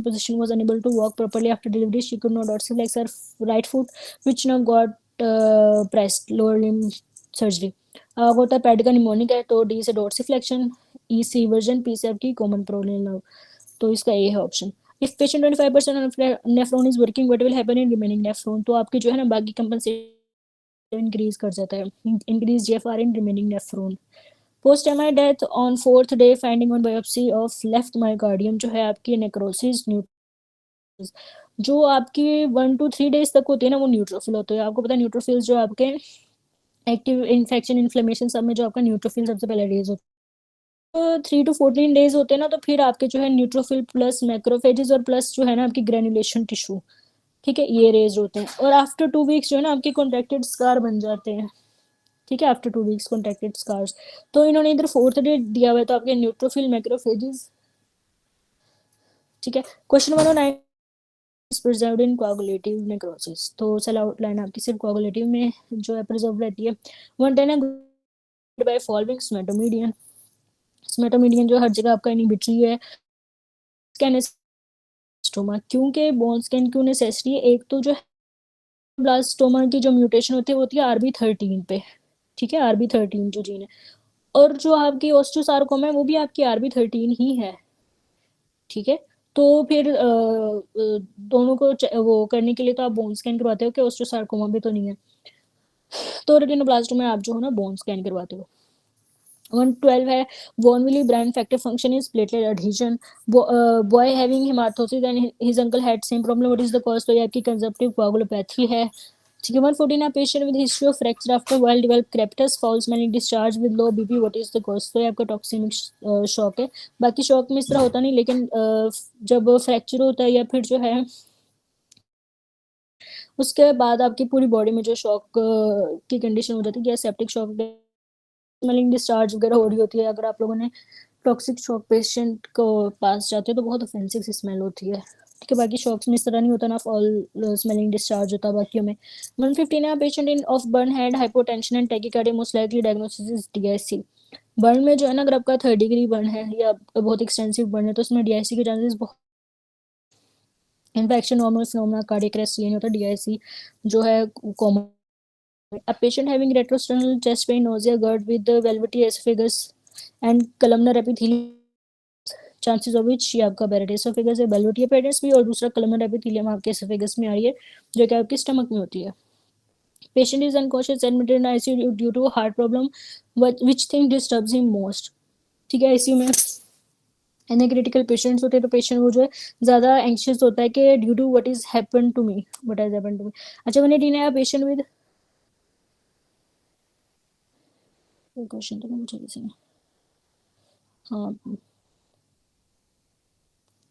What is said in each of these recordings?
position, was unable to walk properly after delivery. She could not dorsiflex her right foot, which now got pressed lower limb surgery. अगर होता है पेडिका mnemonic है तो D से dorsiflexion, ई से eversion, P से आपकी कॉमन प्रोलिन नर्व, तो इसका ए है option. If patient 25% nephron is working, what will happen in remaining nephron, तो आपकी जो है ना बाकी कंपनसेशन इंक्रीज कर जाता है, increase GFR in remaining nephron. Post MI death on 4th day, finding on biopsy of left myocardium, जो है आपकी नेक्रोसिस न्यूट्रोफिल्स, जो आपकी 1 to 3 days तक होती है ना वो न्यूट्रोफिल होते हैं. आपको पता है न्यूट्रोफिल्स जो आपके एक्टिव इन्फेक्शन इन्फ्लेमेशन सब में जो आपका न्यूट्रोफिल सबसे पहले रेज होता है. 3 to 14 days होते हैं ना, तो फिर आपके जो है न्यूट्रोफिल प्लस मैक्रोफेजेस और प्लस जो है ना आपकी ग्रेनुलेशन टिश्यू, ठीक है, ये रेज होते हैं. और आफ्टर 2 weeks जो है ना आपके कॉन्ट्रैक्टेड स्कार बन जाते हैं, ठीक है, आफ्टर 2 weeks कॉन्ट्रैक्टेड स्कार्स. तो इन्होंने इधर 4th डे दिया हुआ है, तो आपके न्यूट्रोफिल मैक्रोफेजेस, ठीक है. क्वेश्चन 109 प्रिजर्व्ड इन कोआगुलेटिव नेक्रोसिस, तो सेल आउटलाइन आपकी सिर्फ कोआगुलेटिव में जो है प्रिजर्व रहती है. 110 है बाय फॉलोइंग स्मेटोमीडियन. स्मेटोमीडियन जो हर जगह आपका इनहिबिटरी है. ब्लास्टोमा, क्योंकि बोन स्कैन क्यों नेसेसरी है, एक तो जो ब्लास्टोमा की जो म्यूटेशन होती है वो होती है RB13 पे, ठीक है, RB13 जो जीन है. और जो आपकी ऑस्टियोसार्कोमा है वो भी आपकी RB13 ही है, ठीक है. तो फिर दोनों को वो करने के लिए तो आप बोन स्कैन करवाते हो कि ऑस्टियोसार्कोमा भी तो नहीं है, तो रेटिनोब्लास्टोमा में आप जो हो ना बोन स्कैन करवाते हो. 112 है von Willebrand factor function is platelet adhesion. Boy having hematosis and his uncle had same problem, what is the cause, तो ये आपकी कंजप्टिव कोआगुलोपैथी है, ठीक है. 114 है patient with history of fracture after well developed crepitus foul smelling discharge with low BP, what is the cause, तो ये आपका टॉक्सिमिक शॉक है. बाकी शॉक में इस तरह होता नहीं, लेकिन जब फ्रैक्चर होता है या फिर जो है उसके बाद आपकी पूरी बॉडी में जो शॉक की कंडीशन हो जाती है या सेप्टिक शॉक, स्मेलिंग डिस्चार्ज वगैरह हो रही होती है. अगर आप लोगों ने टॉक्सिक शॉक पेशेंट को पास जाते हो तो बहुत ऑफेंसिव सी स्मेल होती है, ठीक है. बाकी शॉक्स में इस तरह नहीं होता ना, ऑल स्मेलिंग डिस्चार्ज होता है बाकियों में. 115 patient in of burn had hypotension and tachycardia, most likely diagnosis is DIC. Burn में जो है ना अगर आपका 3rd degree बर्न है या बहुत एक्सटेंसिव बर्न है तो उसमें DIC के चांसेस बहुत, infection normal phenomena cardiac arrest ये नहीं होता, DIC जो है common. A patient having retrosternal chest pain, nausea, GERD with the velvety esophagus and columnar epithelium, chances of which ये आपका बैरेट एसोफेगस है, वेलवेटी अपेडेंस भी, और दूसरा कलमनर एपिथेलियम आपके एसोफेगस में आ रही है जो कि आपके स्टमक में होती है. Patient is unconscious admitted in ICU due to heart problem, which thing disturbs him most, ठीक है. ICU में एनी क्रिटिकल पेशेंट्स होते हैं तो पेशेंट वो जो है ज़्यादा एंक्शियस होता है कि due to what is happen to me, what has happen to me. अच्छा 118 है पेशेंट विद, क्वेश्चन तो मुझे किसी ने, हाँ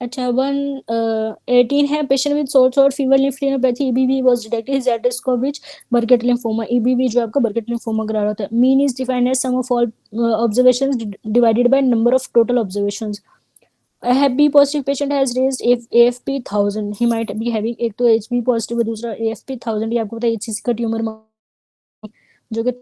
अच्छा 118 है पेशेंट विद सोर fever lymphadenopathy EBV was detected, his address को विच बर्केट लिम्फोमा, EBV जो आपका बर्केट लिम्फोमा करा होता है. Mean is defined as sum of all observations divided by number of total observations. A HB positive patient has raised AFP 1000, he might be having, एक तो HB positive है दूसरा AFP 1000, ये आपको पता है HCC का ट्यूमर जो कि,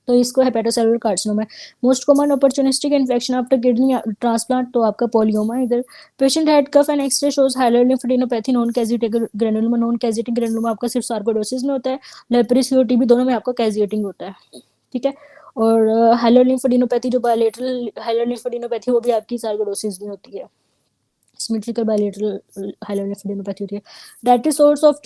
तो इसको हेपेटोसेलुलर कार्सिनोमा है. Most common opportunistic infection after kidney transplant, तो आपका पोलियोमा. इधर patient had cough and X-ray shows hilar lymphadenopathy non caseating granuloma. Non caseating granuloma आपका सिर्फ सार्कोइडोसिस में होता है, लेप्रेसी और टीबी दोनों में आपका कैजिटिंग होता है, ठीक है. और हाइलर लिम्फेडिनोपैथी जो बायलेटरल हाइलर लिम्फेडिनोपैथी वो भी आपकी सार्कोइडोसिस में होती है, सिमेट्रिकल बायलेटरल हाइलर लिम्फेडिनोपैथी होती है. डायरेक्ट सोर्स ऑफ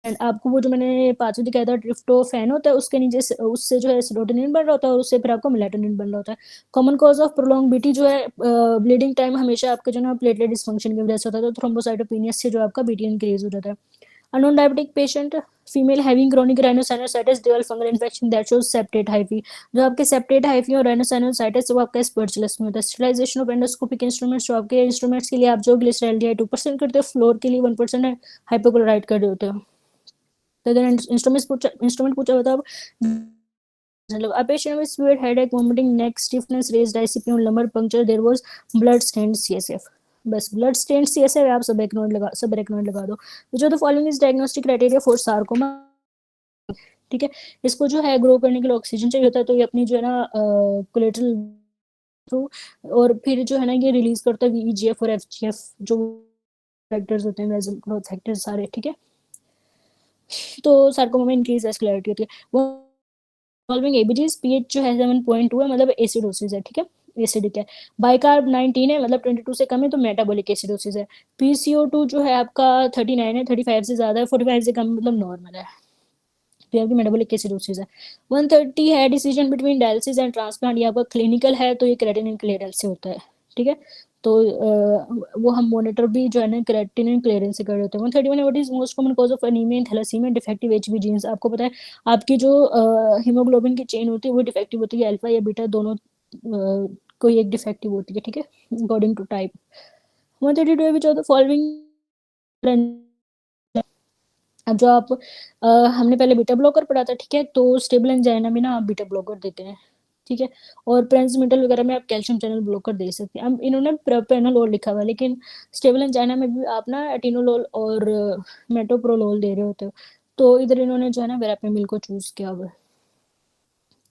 एंड आपको वो जो मैंने पांचों दिखाया था ट्रिप्टोफैन होता है उसके नीचे उससे जो है सेरोटोनिन बन रहा होता है और उससे फिर आपको मेलाटोनिन बन रहा होता है. Common cause of prolong BT जो है ब्लीडिंग टाइम हमेशा आपका जो ना प्लेटलेट डिस्फंक्शन की वजह से होता है, तो थ्रोम्बोसाइटोपेनिया से जो आपका बीटी इंक्रीज हो जाता है. Unknown diabetic patient female having chronic rhinosinusitis develop fungal infection that shows septate hyphae, जो आपके सेप्टेट हाइफी और राइनोसाइनोसाइटिस वो आपका स्पर्चुलस में होता है. स्टेरिलाइजेशन ऑफ एंडोस्कोपिक इंस्ट्रूमेंट्स, जो आपके इंस्ट्रूमेंट्स के लिए आप जो ग्लिसरॉल 2% करते हो, फ्लोर के लिए 1% हाइपोक्लोराइड कर रहे होते हो. तो अगर इंस्ट्रूमेंट पूछा होता है, मतलब a patient with severe headache, vomiting, neck stiffness, raised ICP on lumbar puncture, there was blood stained CSF. बस ब्लड स्टेन्ड CSF आप सब रेकनॉइड लगा दो. विच of the following is diagnostic criteria for sarcoma, ठीक है. इसको जो है ग्रो करने के लिए ऑक्सीजन चाहिए होता है, तो ये अपनी जो है ना कोलेटरल थ्रू, और फिर जो है ना ये रिलीज करता है वीजीएफ और एफजीएफ जो फैक्टर्स होते हैं, वेजल ग्रोथ फैक्टर्स सारे, ठीक है। तो सार्कोमा में इंक्रीज वेस्कुलरिटी होती है। वो सॉल्विंग एबीजीज, पीएच जो है 7.2 है, मतलब एसिडोसिस है, ठीक है, एसिडिक है। बाइकार्ब 19 है, मतलब 22 से कम है, तो मेटाबॉलिक एसिडोसिस है। पीसीओ2 जो है आपका 39 है, 35 से ज्यादा है, 45 से कम मतलब नॉर्मल है, तो आपकी मेटाबॉलिक एसिडोसिस है। 130 है, decision between dialysis and transplant, ये आपका क्लिनिकल है, तो ये क्रेटिनिन क्लियरेंस से होता है, ठीक है। तो वो हम मॉनिटर भी जो है ना क्रेटिनिन क्लियरेंस से कर रहे होते हैं। 131 है, what is most common cause of anaemia and thalassaemia, defective HB genes. आपको पता है आपकी जो हीमोग्लोबिन की चेन होती है वो डिफेक्टिव होती है, अल्फा या बीटा दोनों कोई एक डिफेक्टिव होती है, ठीक है, according to type. 132 which of the following, अब जो आप हमने पहले बीटा ब्लॉकर पढ़ा था, ठीक है, तो स्टेबल एंजाइना में ना आप बीटा ब्लॉकर देते हैं, ठीक है, और प्रेंसमिटल वगैरह में आप कैल्शियम चैनल ब्लॉकर दे सकते हैं। अब इन्होंने प्रोपेनोलोल लिखा हुआ है, लेकिन स्टेबल एंजाइना में भी आप ना एटिनोलोल और मेटोप्रोलोल दे रहे होते हो, तो इधर इन्होंने जो है ना वेरापेमिल को चूज किया हुआ है,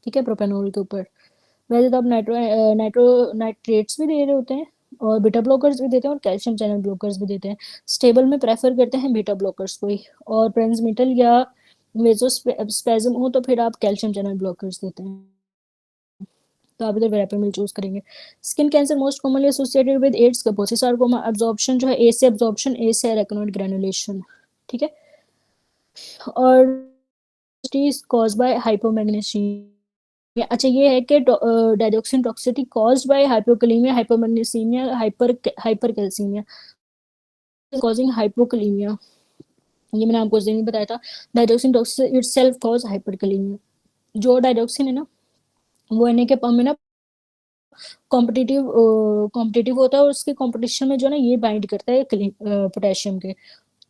ठीक है, प्रोपेनोल के ऊपर। वैसे तो आप नाइट्रेट्स भी दे रहे होते हैं, और बीटा ब्लॉकर्स भी देते हैं, और कैल्शियम चैनल ब्लॉकर्स भी देते हैं। स्टेबल में प्रेफर करते हैं बीटा ब्लॉकर्स को ही, और प्रेंसमिटल या वेजोस्पेज्म हो तो फिर आप कैल्शियम चैनल ब्लॉकर्स देते हैं, तो आप इधर वेरापेमिल चूज करेंगे। Skin cancer most commonly associated with AIDS Kaposi sarcoma, absorption जो है ए से एब्जॉर्प्शन, ए से अरेक्नोइड ग्रेनुलेशन, ठीक है, और इज कॉज्ड बाय हाइपोमैग्नीशिया। अच्छा ये है कि dioxin toxicity caused by hypokalemia, hypomagnesaemia, hypercalcaemia, causing hypokalemia, ये मैंने आपको उस दिन भी बताया था। Dioxin toxicity itself cause hyperkalaemia. जो डाइऑक्सिन है ना वो एन के पंप में ना कॉम्पिटिटिव होता है, और उसके कंपटीशन में जो है ना ये बाइंड करता है पोटेशियम के,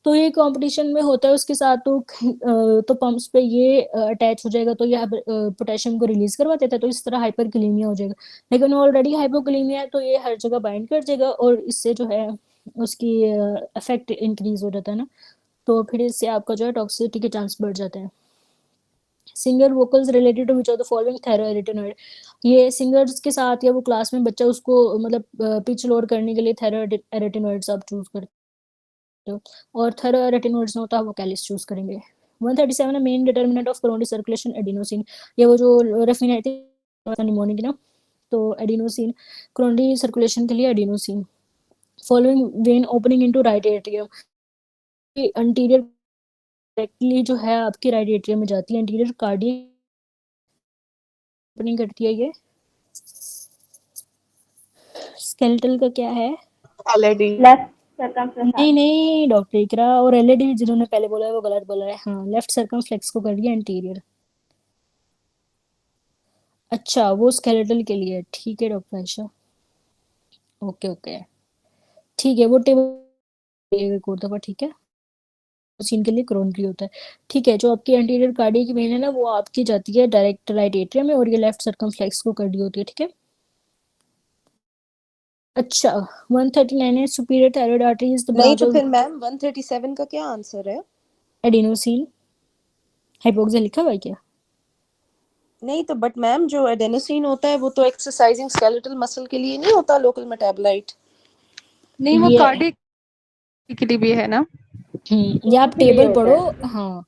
तो ये कंपटीशन में होता है उसके साथ, तो पंप्स पे ये अटैच हो जाएगा, तो ये पोटेशियम को रिलीज करवा देता है, तो इस तरह हाइपरकैलेमिया हो जाएगा। लेकिन ऑलरेडी हाइपोकैलेमिया है, तो ये हर जगह बाइंड कर जाएगा, और इससे जो है उसकी इफेक्ट इंक्रीज हो जाता है ना, तो फिर इससे आपका जो है टॉक्सिसिटी के चांस बढ़ जाते हैं। Singer vocals related to which of the following thyroid, ये सिंगर्स के साथ या वो क्लास में बच्चा उसको मतलब पिच लोअर करने के लिए थायरोइड आप चूज करते हो, और थायरोइड होता है वो कैलिस चूज करेंगे। 137 main determinant of coronary circulation adenosine, ये वो जो रफिन थी निमोनिक ना, तो एडिनोसिन कोरोनरी सर्कुलेशन के लिए adenosine. Following vein opening into right atrium, anterior directly जो है आपकी राइट एट्रियम में जाती है, अंटीरियर कार्डियक ओपनिंग करती है ये। स्केलेटल का क्या है? LAD, left circumflex. नहीं नहीं डॉक्टर इकरा, और एलएडी जिन्होंने पहले बोला है वो गलत बोला है, हाँ लेफ्ट सर्कमफ्लेक्स को कर दिया एंटीरियर। अच्छा वो स्केलेटल के लिए, ठीक है डॉक्टर आयशा, ओके ओके, ठीक है, वो टेबल एक और दफा, ठीक है, सीन के लिए क्रोनरी होता है, ठीक है। जो आपकी एंटीरियर कार्डियक वेन है ना वो आपकी जाती है डायरेक्ट राइट एट्रियम में, और ये लेफ्ट सर्कमफ्लेक्स को कर दी होती है, ठीक है। अच्छा 139 है, superior thyroid artery is the नहीं ब्रांच तो ऑफ फिर मैम 137 का क्या आंसर है? एडिनोसिन, हाइपोक्सिया लिखा हुआ है क्या? नहीं तो बट मैम जो एडेनोसिन होता है वो तो एक्सरसाइजिंग स्केलेटल मसल के लिए नहीं होता, लोकल मेटाबोलाइट। नहीं वो ये कार्डियक के लिए भी है ना, ये दोनों आप के लिए टेबल होता पढ़ो, है। हाँ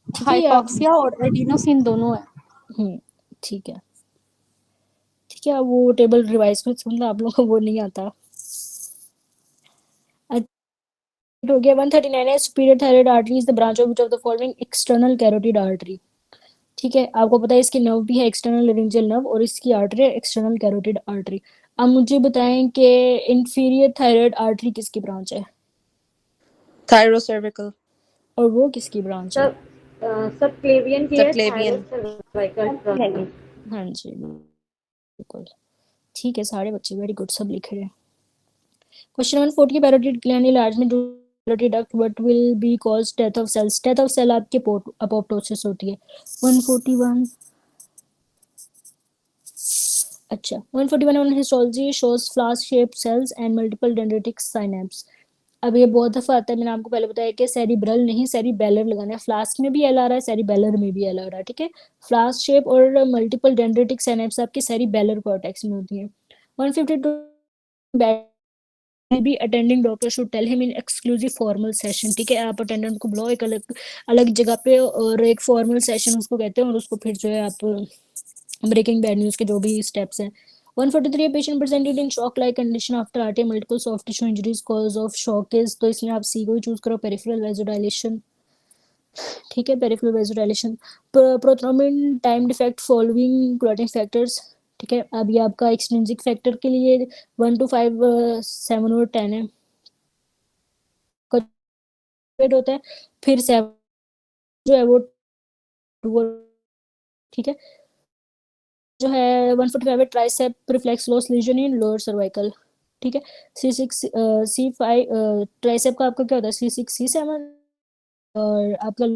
ठीक है, ये आप हाइपॉक्सिया और एडिनोसिन दोनों है। ठीक है, ठीक है, वो टेबल रिवाइज कर, मतलब आप लोगों को वो नहीं आता। हो गया 139 है, superior thyroid artery is the branch of which of the following, external carotid artery, ठीक है, आपको पता है इसकी नर्व भी है एक्सटर्नल लेरिंजियल नर्व, और इसकी आर्टरी है एक्सटर्नल कैरोटिड आर्टरी। अब मुझे बताएं कि इंफीरियर थायराइड आर्टरी किसकी ब्रांच है, थायरोसेर्विकल। और वो किसकी ब्रांच है? सब क्लेवियन की है, सबक्लेवियन। Thyroid cervical. हाँ जी बिल्कुल, ठीक है, सारे बच्चे वेरी गुड, सब लिख रहे हैं। क्वेश्चन 140, पैरोटिड ग्लैंड लार्ज में parotid duct what will be cause death of cells, death of cell आपके अपोप्टोसिस होती है। 141, अच्छा 141 on histology shows flask shaped cells and multiple dendritic synapse, अब ये बहुत दफा आता है, मैंने आपको पहले बताया कि सेरिब्रल नहीं सेरिबेलर लगाना है। फ्लास्क में भी एल आ रहा है, सेरिबेलर में भी एल आ रहा है, ठीक है। फ्लास्क शेप और मल्टीपल डेंड्रिटिक सिनेप्स आपके सेरिबेलर कॉर्टेक्स में होती है। 152 B attending doctor should tell him in exclusive formal session, ठीक है। आप अटेंडेंट को बुलाओ एक अलग अलग जगह पे, और एक फॉर्मल सेशन उसको कहते हैं, और उसको फिर जो है आप ब्रेकिंग बैड न्यूज के जो भी स्टेप्स हैं। 143 patient presented in shock like condition after RT multiple soft tissue injuries cause of shock is, तो इसमें आप सी को ही चूज करो, पेरिफेरल वेजोडाइलेशन, ठीक है। Peripheral vasodilation, prothrombin time defect following clotting factors, ठीक है। अब ये आपका एक्सट्रिंसिक फैक्टर के लिए 1 to 5 7 और 10 है, होता है। फिर 7 जो है वो 2, ठीक है। जो है 145 है tricep reflex loss lesion in lower cervical, ठीक है। C6 C5 ट्राइसेप का आपका क्या होता है, C6 C7, और आपका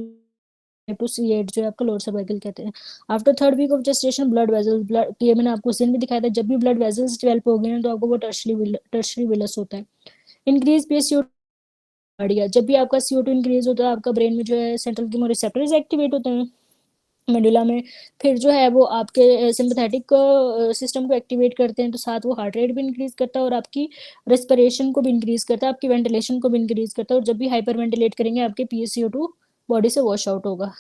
टू C8 जो है आपका लोअर सर्वाइकल कहते हैं। After third week of gestation blood vessels, blood, ये मैंने आपको सीन भी दिखाया था, जब भी ब्लड वेजल्स डेवलप हो गए हैं तो आपको वो टर्शरी विलस होता है। इंक्रीज पीएससीओ, बढ़िया, जब भी आपका CO2 इंक्रीज होता है आपका ब्रेन में जो है सेंट्रल कीमोरिसेप्टर्स एक्टिवेट होते हैं मेडुला में, फिर जो है वो आपके सिंपैथेटिक सिस्टम को एक्टिवेट करते हैं, तो साथ वो हार्ट रेट भी इंक्रीज करता है और आपकी रेस्पिरेशन को भी इंक्रीज करता है, आपकी वेंटिलेशन को भी इंक्रीज करता है, और जब भी हाइपर वेंटिलेट करेंगे आपके PaCO2 बॉडी से वॉश आउट होगा,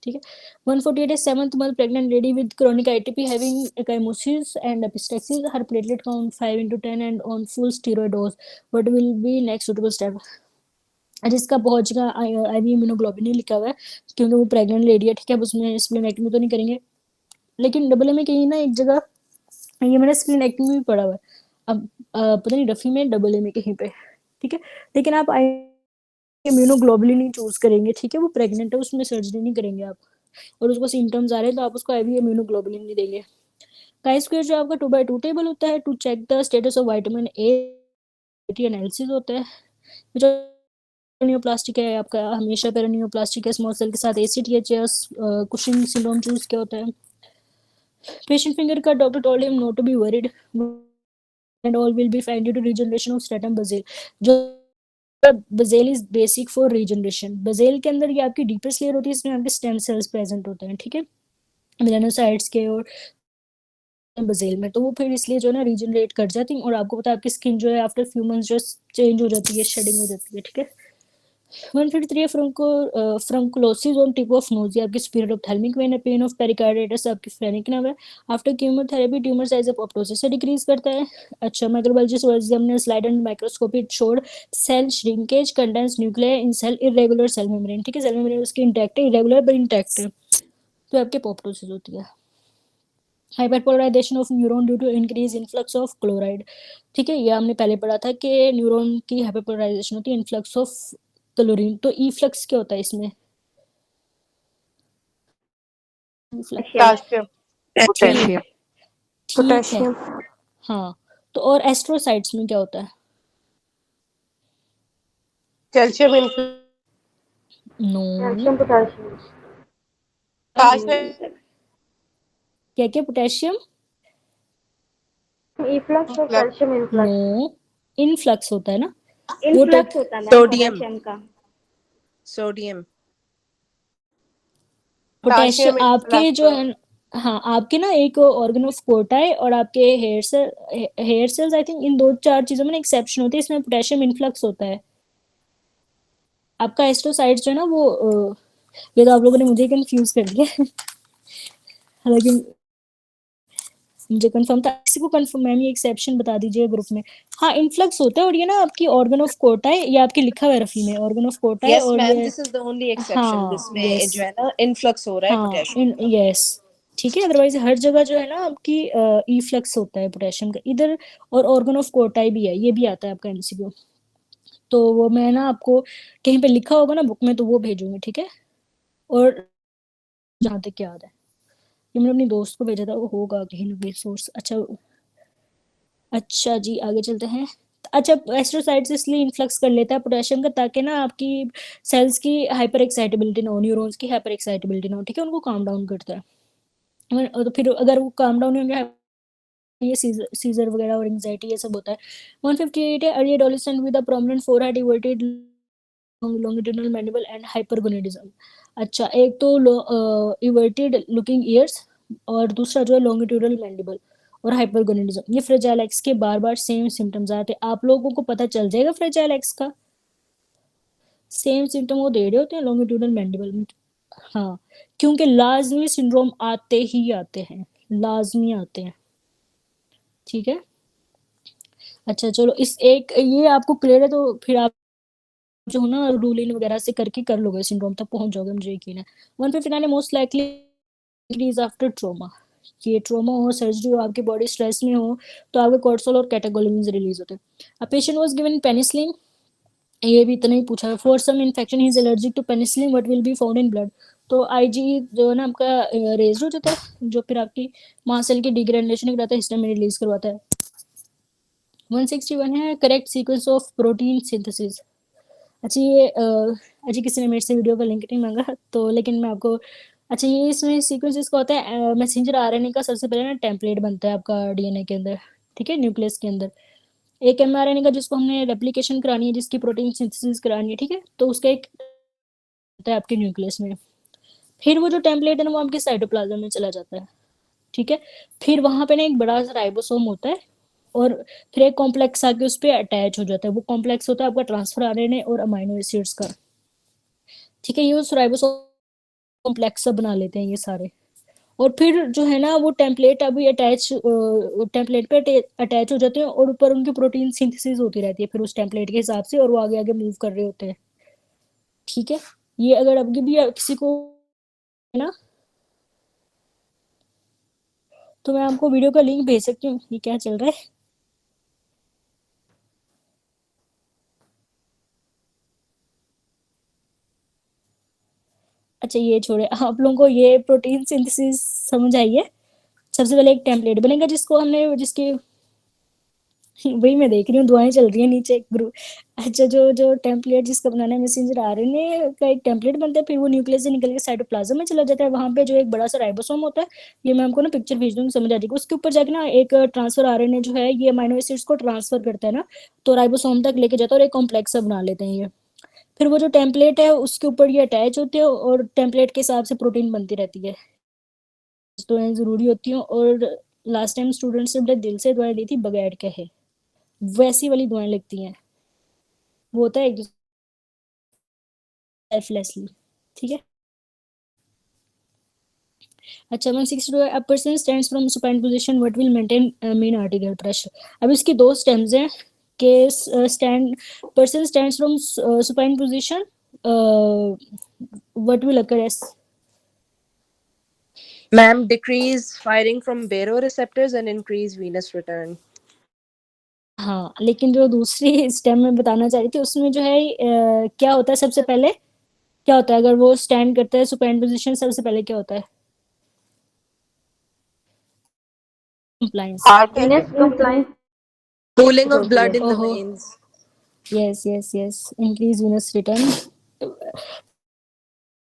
ठीक है। 148 is 7th month pregnant lady with chronic ITP having ecchymosis and epistaxis, her platelet count 5/10 and on full steroid dose, what will be next suitable step, जिसका बहुत जगह IV immunoglobulin नहीं लिखा हुआ है क्योंकि वो प्रेग्नेंट लेडी है, ठीक है। अब उसमें स्प्लेनेक्टमी तो नहीं करेंगे, लेकिन डबल में कहीं ना एक जगह ये मैंने स्प्लेनेक्टमी भी पढ़ा हुआ है। अब पता नहीं रफी में डबल में कहीं पे, ठीक है। लेकिन आप इम्यूनोग्लोबुलिन ही चूज करेंगे, ठीक है। वो प्रेग्नेंट है, उसमें सर्जरी नहीं करेंगे आप, और उसको सिम्टम्स आ रहे हैं तो आप उसको IV इम्यूनोग्लोबुलिन नहीं देंगे। काई स्क्वायर जो आपका 2/2 टेबल होता है to check the status of vitamin A analysis होता है। जो न्यूप्लास्टिक है आपका हमेशा पेरानियोप्लास्टिक है स्मॉल सेल के साथ ACTH कुशिंग सिंड्रोम चूज क्या होता है। पेशेंट फिंगर का doctor told him not to be worried and all will be fine due to regeneration of stratum basale. जो basale is basic for regeneration, basale के अंदर ये आपकी डीपेस्ट लेयर होती है, इसमें आपके स्टेम सेल्स प्रेजेंट होते हैं, ठीक है, मेलानोसाइट्स के और बज़ेल में, तो वो फिर इसलिए जो है ना रीजनरेट कर जाती है, और आपको पता है आपकी स्किन जो है आफ्टर फ्यू मंथ्स जो चेंज हो जाती है, शेडिंग हो जाती है, ठीक है। 153 furunculosis on tip of nose, ये आपकी स्पिरिट ऑप्थेल्मिक वेन है। पेन ऑफ पेरिकार्डाइटिस आपकी फ्रेनिक नर्व है। After chemotherapy tumour size of apoptosis से डिक्रीज करता है। अच्छा, माइक्रोबायोलॉजिस्ट वर्ड्स हमने slide and microscopy showed cell shrinkage condense nuclear in cell irregular cell membrane, ठीक है। सेल मेम्ब्रेन उसकी इंटैक्ट है, इरेगुलर पर इंटैक्ट है, तो आपके पोप्टोसिस होती है। Hyperpolarisation of neuron due to increase influx of chloride, ठीक है। ये हमने पहले पढ़ा था कि न्यूरॉन की हाइपरपोलराइजेशन होती है इनफ्लक्स ऑफ क्लोरीन, तो ई फ्लक्स क्या होता है इसमें, पोटेशियम। पोटेशियम ठीक है। हाँ, तो और एस्ट्रोसाइट्स में क्या होता है, कैल्शियम नो, कैल्शियम पोटेशियम क्या क्या पोटेशियम, इफ्लक्स और कैल्शियम नो, इनफ्लक्स। इनफ्लक्स होता है ना, वो इनफ्लक्स होता है मैम सोडियम पोटेशियम का। सोडियम पोटेशियम पोटेशियम आपके जो है, इनफ्लक्स हाँ आपके ना एक ऑर्गन ऑफ कोटाई और आपके हेयर सेल्स आई थिंक, इन दो चार चीजों में एक्सेप्शन होती है, इसमें पोटेशियम इनफ्लक्स होता है। आपका एस्ट्रोसाइट्स जो है ना वो ये तो आप लोगों ने मुझे कंफ्यूज कर दिया हालांकि मुझे कंफर्म था, किसी को कंफर्म मैम ये एक्सेप्शन बता दीजिए ग्रुप में। हाँ, इनफ्लक्स होता है, और ये ना आपकी ऑर्गन ऑफ कोटा है, ये आपके लिखा हुआ है रफी में ऑर्गन ऑफ कोटा है, यस और मैम, ये this is the only exception, हाँ जिसमें यस, जो है ना इनफ्लक्स हो रहा है हाँ पोटेशियम का। यस, ठीक है। अदरवाइज हर जगह जो है ना आपकी ई फ्लक्स होता है पोटेशियम का इधर, और ऑर्गन ऑफ कोटाई भी है, ये भी आता है आपका MCQ, तो वो मैं ना आपको कहीं पे लिखा होगा ना बुक में तो वो भेजूंगी, ठीक है। और जहाँ तक याद है ये मैंने अपनी दोस्त को भेजा था, वो होगा कहीं ना कहीं सोर्स। अच्छा, अच्छा जी आगे चलते हैं। अच्छा, एस्ट्रोसाइट्स इसलिए इन्फ्लक्स कर लेता है पोटेशियम का ताकि ना आपकी सेल्स की हाइपर एक्साइटेबिलिटी ना हो, न्यूरॉन्स की हाइपर एक्साइटेबिलिटी ना हो, ठीक है, उनको काम डाउन करता है। तो फिर अगर वो काम डाउन होंगे ये सीजर वगैरह और एंजाइटी ये सब होता है। 158 है early adolescent with a prominent forehead, everted longitudinal mandible and hypergonadism. अच्छा, एक तो इवर्टेड लुकिंग ईयर्स और दूसरा जो है लॉन्गिट्यूडनल मैंडिबल और हाइपरगोनेडिज्म। ये फ्रेजाइल एक्स के बार बार सेम सिम्टम्स आते हैं। आप लोगों को पता चल जाएगा फ्रेजाइल एक्स का, सेम सिम्टम वो दे रहे होते हैं लॉन्गिट्यूडनल मैंडिबल में। हाँ, क्योंकि लाजमी सिंड्रोम आते ही आते हैं, लाजमी आते हैं। ठीक है, अच्छा चलो, इस एक ये आपको क्लियर है, तो फिर आप जो है ना रूल इन वगैरह से करके कर लोगे, सिंड्रोम तक पहुंच जाओगे, मुझे यकीन है। 159 most likely increase after trauma. ये ट्रोमा हो, सर्जरी हो, आपकी बॉडी स्ट्रेस में हो, तो आपके कोर्टिसोल और कैटेकोलिन्स रिलीज होते हैं। A patient was given penicillin, ये भी इतना ही पूछा है। For some infection he is allergic to penicillin, what will be found in blood. तो आईजी जो है ना आपका रेज हो जाता है, जो फिर आपकी मास्ट सेल की डिग्रेनुलेशन कराता है, हिस्टामिन रिलीज करवाता है। 161 है correct sequence of protein synthesis. अच्छा ये अच्छा, किसी ने मेरे से वीडियो का लिंक नहीं मांगा, तो लेकिन मैं आपको, अच्छा ये इसमें सीक्वेंस इसका होता है मैसेंजर आरएनए का सबसे पहले ना टेम्पलेट बनता है आपका डीएनए के अंदर, ठीक है, न्यूक्लियस के अंदर। एक एमआरएनए का जिसको हमने रेप्लिकेशन करानी है, जिसकी प्रोटीन सिंथेसिस करानी है, ठीक है, तो उसका एक होता है आपके न्यूक्लियस में। फिर वो जो टेम्पलेट है ना वो आपके साइटोप्लाज्म में चला जाता है, ठीक है। फिर वहां पे ना एक बड़ा सा राइबोसोम होता है, और फिर एक कॉम्प्लेक्स आके उस पर अटैच हो जाता है। वो कॉम्प्लेक्स होता है आपका ट्रांसफर आरएनए और अमाइनो एसिड्स का, ठीक है। ये उस राइबोसोम कॉम्प्लेक्स सब बना लेते हैं ये सारे। और फिर जो है ना वो टेम्पलेट अभी अटैच, टेम्पलेट पे अटैच हो जाते हैं, और ऊपर उनकी प्रोटीन सिंथेसिस होती रहती है फिर उस टेम्पलेट के हिसाब से, और वो आगे आगे मूव कर रहे होते हैं, ठीक है। ये अगर अभी भी किसी को है ना, तो मैं आपको वीडियो का लिंक भेज सकती हूँ। ये क्या चल रहा है? अच्छा ये छोड़े, आप लोगों को ये प्रोटीन सिंथेसिस समझ आई है। सबसे पहले एक टेम्पलेट बनेगा जिसको हमने, जिसकी वही मैं देख रही हूँ, दुआएं चल रही है नीचे ग्रुप। अच्छा, जो जो टेम्पलेट जिसका बनाना है मैसेंजर आरएनए का एक टेम्पलेट बनता है, फिर वो न्यूक्लियस से निकल के साइटोप्लाज्म में चला जाता है। वहां पे जो एक बड़ा सा राइबोसोम होता है, ये मैं आपको ना पिक्चर भेज दूंगी, समझ आ जाएगी। उसके ऊपर जाके ना एक ट्रांसफर आरएनए जो है ये अमाइनो एसिड्स को ट्रांसफर करता है ना, तो राइबोसोम तक लेके जाता है और एक कॉम्प्लेक्स सा बना लेते हैं ये। फिर वो जो टेम्पलेट है उसके ऊपर ये अटैच होते हैं, और टेम्पलेट के हिसाब से प्रोटीन बनती रहती है, दुआएं जरूरी होती हैं। और लास्ट टाइम स्टूडेंट्स ने बड़े दिल से दुआएं दी थी, बगैर कहे, वैसी वाली दुआएं लगती हैं। वो होता है एक सेल्फलेसली, ठीक है। अच्छा, 162 a person stands from supine position, what will maintain mean articular pressure. अब इसकी दो स्टेम्स हैं कि stand, person stands from supine position, what will occur S. Ma'am, decrease firing from baroreceptors and increase venous return. हाँ, लेकिन जो दूसरी stem में बताना चाह रही थी उसमें जो है क्या होता है सबसे पहले, क्या होता है अगर वो स्टैंड करता है सुपाइन पोजीशन, सबसे पहले क्या होता है? Compliance. Venus compliance Pooling of होती है। blood in the ओहो, veins. Yes yes yes, increase venous return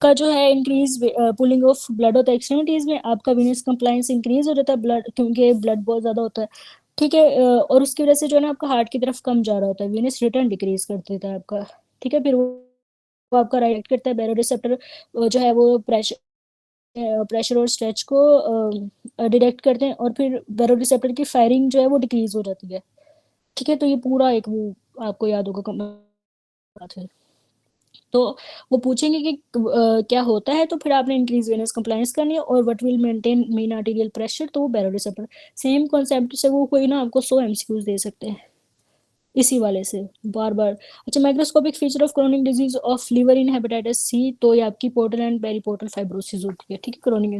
का जो है इंक्रीज पुलिंग ऑफ ब्लड होता है एक्सट्रीमिटीज में, आपका वीनस कंप्लायंस इंक्रीज हो जाता है, ब्लड, क्योंकि ब्लड बहुत ज्यादा होता है, ठीक है। और उसकी वजह से जो है ना आपका हार्ट की तरफ कम जा रहा होता है, वीनस रिटर्न डिक्रीज कर देता है आपका, ठीक है। फिर वो आपका राइट करता है बैरो रिसेप्टर, जो है वो प्रेशर, प्रेशर और स्ट्रेच को डिटेक्ट करते हैं, और फिर बैरो रिसेप्टर की फायरिंग जो है वो डिक्रीज हो जाती है, ठीक है। तो ये पूरा एक वो आपको याद होगा बात है। तो वो पूछेंगे कि क्या होता है, तो फिर आपने इंक्रीज वेनस कंप्लायंस करनी है, और what will maintain mean arterial pressure, तो वो बैरोरिसेप्टर। सेम कॉन्सेप्ट से वो कोई ना आपको 100 एमसीक्यूज दे सकते हैं इसी वाले से, बार बार। अच्छा, microscopic feature of chronic disease of liver in hepatitis C, तो ये आपकी पोर्टल एंड पेरीपोर्टल फाइब्रोसिस होती है, ठीक है, क्रोनिक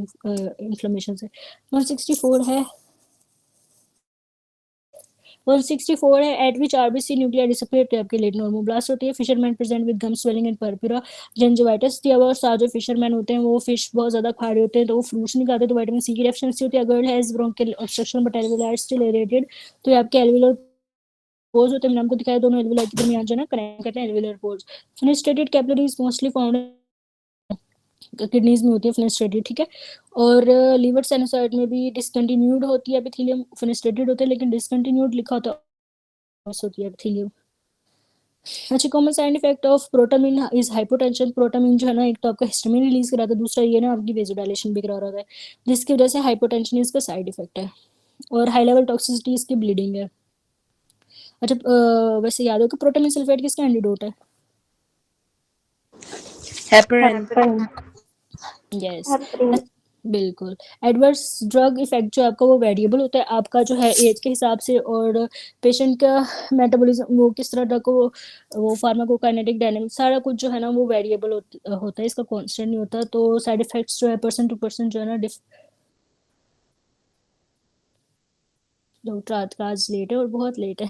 इन्फ्लेमेशन से। 164 है, 164 है at which RBC nuclear disappear तो आपकी लेट नॉर्मोब्लास्ट होती है। Fisherman present with gum swelling and purpura gingivitis. और सारे जो फिशरमैन होते हैं वो फिश बहुत ज्यादा खा रहे होते हैं, तो वो फ्रूट्स नहीं खाते, तो विटामिन सी की डेफिशिएंसी होती है। Girl has bronchial obstruction but alveolar still aerated, तो ये आपके एल्वियोलर पोर्स होते हैं, मैंने आपको दिखाया, दोनों एल्वियोलार के दरमियान जो है ना कनेक्ट करते हैं alveolar pores. Fenestrated capillaries mostly found kidneys में होती है फेनेस्ट्रेटेड, ठीक है। और लीवर साइनोसाइड में भी डिसकंटिन्यूड होती है एपिथेलियम, फेनेस्ट्रेटेड होते हैं लेकिन डिसकंटिन्यूड लिखा होता है, होती है एपिथेलियम। अच्छा, common side effect of protamine is hypotension. Protamine जो है ना, एक तो आपका हिस्टामिन रिलीज कराता है, दूसरा ये ना आपकी वेजोडाइलेशन भी करा रहा है, जिसकी वजह से हाइपोटेंशन इसका साइड इफेक्ट है। और हाई लेवल टॉक्सिसिटी इसकी ब्लीडिंग है। अच्छा, वैसे याद हो कि प्रोटामिन सल्फेट किसका एंटीडोट है? हेपरिन। Yes, heparin. बिल्कुल। एडवर्स ड्रग इफेक्ट जो आपका वो वेरिएबल होता है आपका जो है एज के हिसाब से, और पेशेंट का मेटाबॉलिज्म वो किस तरह ड्रग को वो फार्माकोकाइनेटिक डायनेमिक सारा कुछ जो है ना वो वेरिएबल होता है, इसका कांस्टेंट नहीं होता। तो साइड इफेक्ट्स जो है पर्सन टू पर्सन जो है ना डॉक्टर आज लेट है और बहुत लेट है।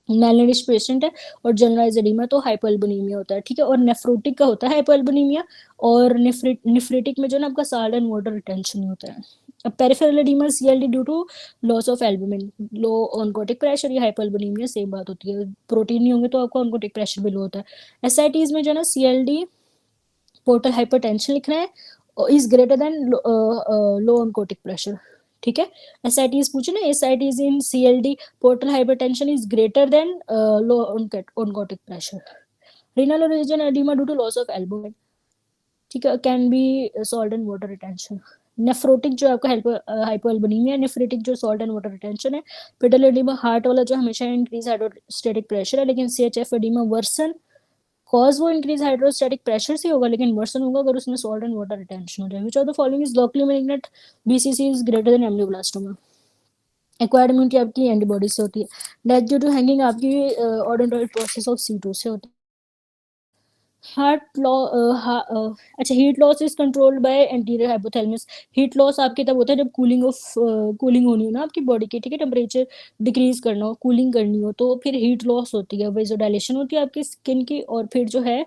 मेलनरिश पेशेंट है और जनरलाइज एडिमा तो हाइपोएल्बुनीमिया होता है, ठीक है। और नेफ्रोटिक का होता है हाइपोएल्बुनीमिया, और नेफ्रिटिक में जो ना आपका सॉल्ट एंड वाटर रिटेंशन होता है। अब peripheral oedema CLD due to loss of albumin, low oncotic pressure या हाइपोएल्बुनीमिया सेम बात होती है, प्रोटीन नहीं होंगे तो आपका ऑनकोटिक प्रेशर भी लो होता है। एसआईटीज में जो है ना सीएलडी पोर्टल हाइपरटेंशन लिखना है, is greater than low oncotic pressure, ठीक है। एसआईटीज पूछे ना, ascites in CLD portal hypertension is greater than low oncotic pressure. renal or region edema due to loss of albumin, ठीक है, can be salt and water retention. Nephrotic जो आपका हाइपोएल्बुनीमिया, nephritic जो salt and water retention है। Petal oedema heart वाला जो हमेशा increase hydrostatic pressure है, लेकिन सीएचएफ एडिमा वर्सन कॉज वो इंक्रीज हाइड्रोस्टेटिक प्रेशर से होगा, लेकिन वर्सन होगा अगर उसमें सॉल्ट एंड वाटर रिटेंशन हो जाए। Which of the following is locally malignant BCC is greater than ameloblastoma. Acquired immunity आपकी एंटीबॉडी से होती है। डेथ ड्यू टू हैंगिंग आपकी ऑर्डोनटोइड प्रोसेस ऑफ C2 से होती है। हार्ट लॉ अच्छा, heat loss is controlled by anterior hypothalamus. Heat loss आपके तब होता है जब कूलिंग होनी हो ना आपकी बॉडी की, ठीक है, टेम्परेचर डिक्रीज करना हो, कूलिंग करनी हो, तो फिर हीट लॉस होती है, वेजोडाइलेशन होती है आपकी स्किन की, और फिर जो है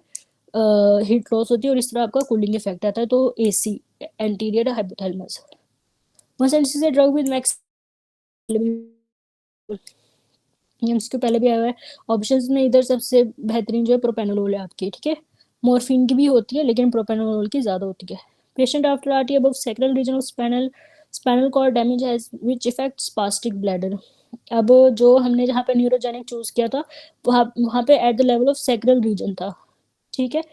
हीट लॉस होती है और इस तरह आपका कूलिंग इफेक्ट आता है। तो AC एंटीरियर हाइपोथैलेमस। से ड्रग विद मैक्स इसके पहले भी आया हुआ है ऑप्शंस में, इधर सबसे बेहतरीन जो है प्रोपेनोलोल है आपकी, ठीक है। मॉर्फिन की भी होती है लेकिन प्रोपेनोलोल की ज़्यादा होती है। Patient after RT above sacral region of spinal cord damage has which effect spastic bladder. अब जो हमने जहाँ पे न्यूरोजेनिक चूज किया था वहाँ वहाँ पे at the level of sacral region था, ठीक है।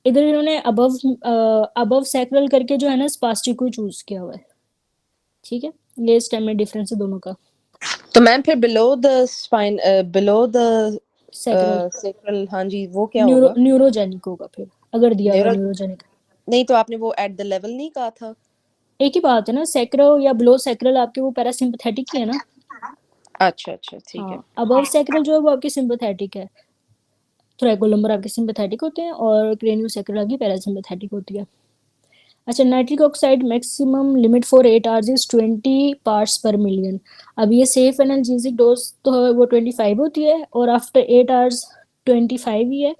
इधर इन्होंने अबव सैक्रल करके जो है ना स्पास्टिक को चूज किया हुआ है, ठीक है। ये इस टाइम में डिफरेंस है दोनों का। तो मैम फिर below the spine, below the sacral sacral, हाँ जी, वो क्या होगा? न्यूरोजेनिक होगा फिर, अगर दिया हुआ न्यूरल न्यूरोजेनिक। नहीं, तो आपने वो एट द लेवल नहीं कहा था? एक ही बात है ना, सैक्रल या बिलो सैक्रल आपके वो पैरासिम्पथेटिक ही है ना। अच्छा अच्छा, ठीक है। हाँ, अबव सैक्रल जो है वो आपकी सिंपथेटिक है, थ्रैकोलम्बर आपके सिंपथेटिक होते हैं और क्रेनियो सैक्रल आपकी पैरासिम्पथेटिक होती है। अच्छा, nitric oxide maximum limit for 8 hours is 20 parts पर मिलियन। अब ये सेफ एनाल्जेसिक डोज तो है वो 25 होती है, और आफ्टर 8 आवर्स 25 ही है,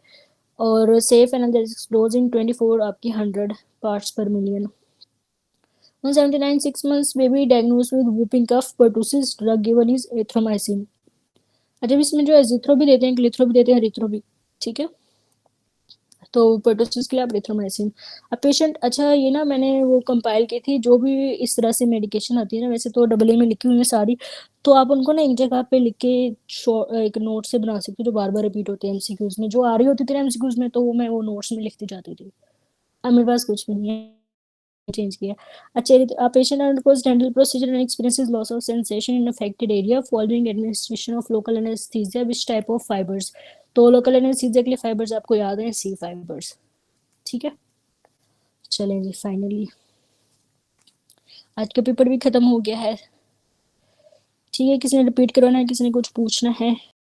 और सेफ एनाल्जेसिक डोज इन 24 आपकी 100 पार्ट्स पर million. 179 6 months baby diagnosed with whooping cough pertussis, drug given is एथ्रोमाइसिन। अच्छा, इसमें जो एजिथ्रो भी देते हैं, ग्लिथ्रो भी देते हैं, रिथ्रो भी, ठीक है। तो पर्टोसिस के लिए आप रिथ्रोमाइसिन। अब पेशेंट, अच्छा ये ना मैंने वो कंपाइल की थी जो भी इस तरह से मेडिकेशन आती है ना, वैसे तो AA में लिखी हुई है सारी, तो आप उनको ना एक जगह पे लिख के एक नोट से बना सकते हो जो बार बार रिपीट होते हैं MCQs में, जो आ रही होती थी MCQs में, तो वो मैं वो नोट्स में लिखती जाती थी। अब मेरे पास कुछ भी नहीं है, चेंज किया। अच्छा, a patient undergoes dental procedure and experiences loss of sensation in affected area following administration of local anesthesia, which type of fibers? तो लोकल एनेस्थीसिया के लिए फाइबर्स आपको याद है, C फाइबर्स, ठीक है। चलें जी, फाइनली आज का पेपर भी खत्म हो गया है, ठीक है। किसी ने रिपीट करवाना है, किसी ने कुछ पूछना है?